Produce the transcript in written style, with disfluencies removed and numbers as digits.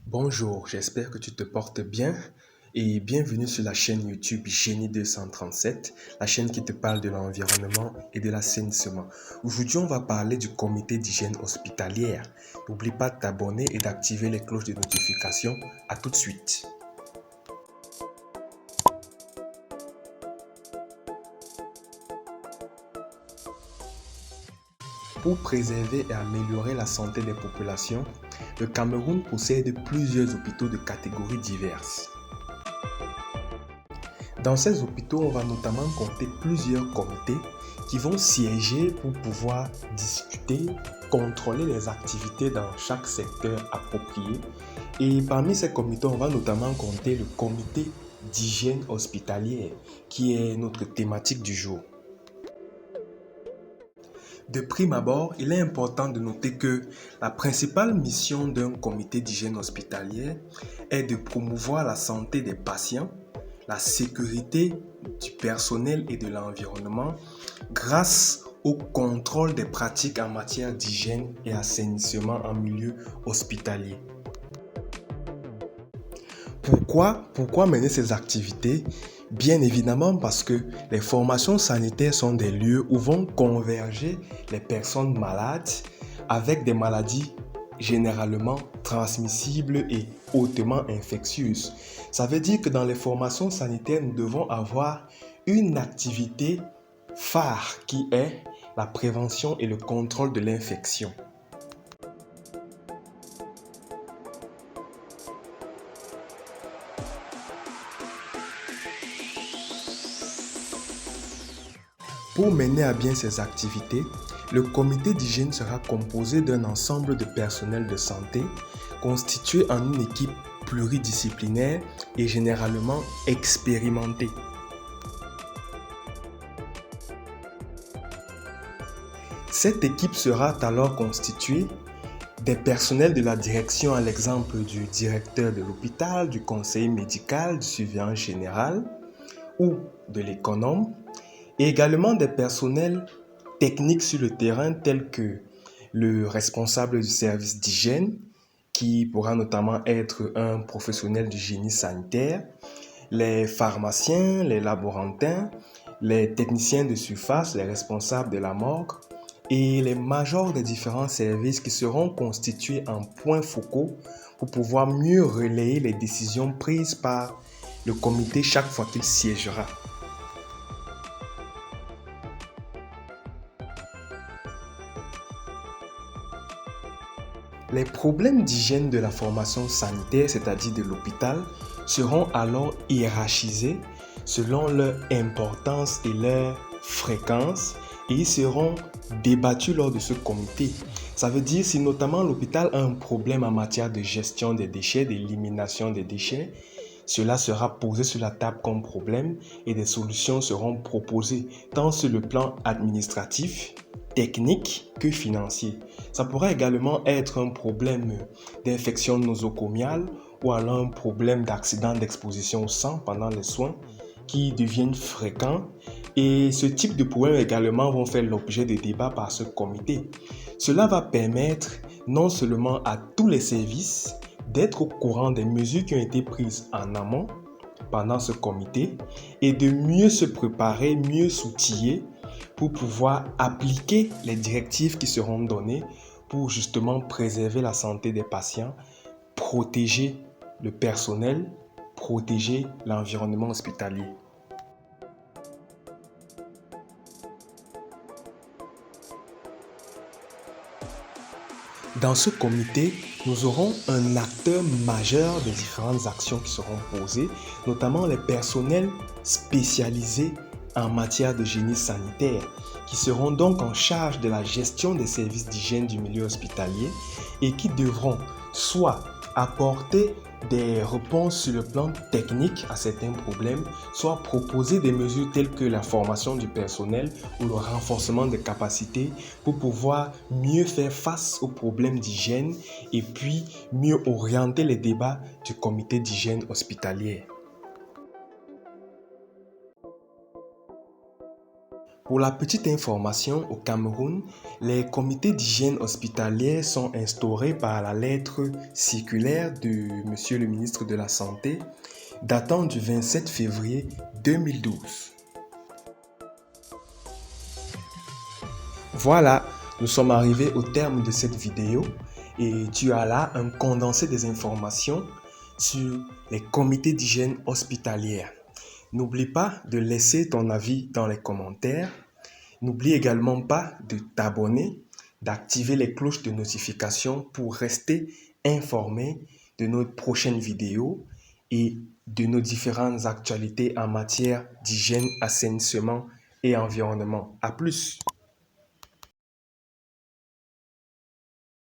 Bonjour, j'espère que tu te portes bien et bienvenue sur la chaîne YouTube Génie 237, la chaîne qui te parle de l'environnement et de l'assainissement. Aujourd'hui, on va parler du comité d'hygiène hospitalière. N'oublie pas de t'abonner et d'activer les cloches de notification. À tout de suite. Pour préserver et améliorer la santé des populations, le Cameroun possède plusieurs hôpitaux de catégories diverses. Dans ces hôpitaux, on va notamment compter plusieurs comités qui vont siéger pour pouvoir discuter, contrôler les activités dans chaque secteur approprié. Et parmi ces comités, on va notamment compter le comité d'hygiène hospitalière qui est notre thématique du jour. De prime abord, il est important de noter que la principale mission d'un comité d'hygiène hospitalière est de promouvoir la santé des patients, la sécurité du personnel et de l'environnement grâce au contrôle des pratiques en matière d'hygiène et assainissement en milieu hospitalier. Pourquoi mener ces activités? Bien évidemment parce que les formations sanitaires sont des lieux où vont converger les personnes malades avec des maladies généralement transmissibles et hautement infectieuses. Ça veut dire que dans les formations sanitaires, nous devons avoir une activité phare qui est la prévention et le contrôle de l'infection. Pour mener à bien ces activités, le comité d'hygiène sera composé d'un ensemble de personnel de santé constitué en une équipe pluridisciplinaire et généralement expérimentée. Cette équipe sera alors constituée des personnels de la direction, à l'exemple du directeur de l'hôpital, du conseiller médical, du surveillant général ou de l'économe, et également des personnels techniques sur le terrain tels que le responsable du service d'hygiène, qui pourra notamment être un professionnel du génie sanitaire, les pharmaciens, les laborantins, les techniciens de surface, les responsables de la morgue et les majors des différents services qui seront constitués en points focaux pour pouvoir mieux relayer les décisions prises par le comité chaque fois qu'il siégera. Les problèmes d'hygiène de la formation sanitaire, c'est-à-dire de l'hôpital, seront alors hiérarchisés selon leur importance et leur fréquence et ils seront débattus lors de ce comité. Ça veut dire si notamment l'hôpital a un problème en matière de gestion des déchets, d'élimination des déchets, cela sera posé sur la table comme problème et des solutions seront proposées tant sur le plan administratif, technique que financier. Ça pourrait également être un problème d'infection nosocomiale ou alors un problème d'accident d'exposition au sang pendant les soins qui deviennent fréquents et ce type de problèmes également vont faire l'objet de débats par ce comité. Cela va permettre non seulement à tous les services d'être au courant des mesures qui ont été prises en amont pendant ce comité et de mieux se préparer, mieux s'outiller pour pouvoir appliquer les directives qui seront données pour justement préserver la santé des patients, protéger le personnel, protéger l'environnement hospitalier. Dans ce comité, nous aurons un acteur majeur des différentes actions qui seront posées, notamment les personnels spécialisés en matière de génie sanitaire, qui seront donc en charge de la gestion des services d'hygiène du milieu hospitalier et qui devront soit apporter des réponses sur le plan technique à certains problèmes, soit proposer des mesures telles que la formation du personnel ou le renforcement des capacités pour pouvoir mieux faire face aux problèmes d'hygiène et puis mieux orienter les débats du comité d'hygiène hospitalière. Pour la petite information, au Cameroun, les comités d'hygiène hospitalière sont instaurés par la lettre circulaire de Monsieur le ministre de la Santé datant du 27 février 2012. Voilà, nous sommes arrivés au terme de cette vidéo et tu as là un condensé des informations sur les comités d'hygiène hospitalière. N'oublie pas de laisser ton avis dans les commentaires. N'oublie également pas de t'abonner, d'activer les cloches de notification pour rester informé de nos prochaines vidéos et de nos différentes actualités en matière d'hygiène, assainissement et environnement. À plus!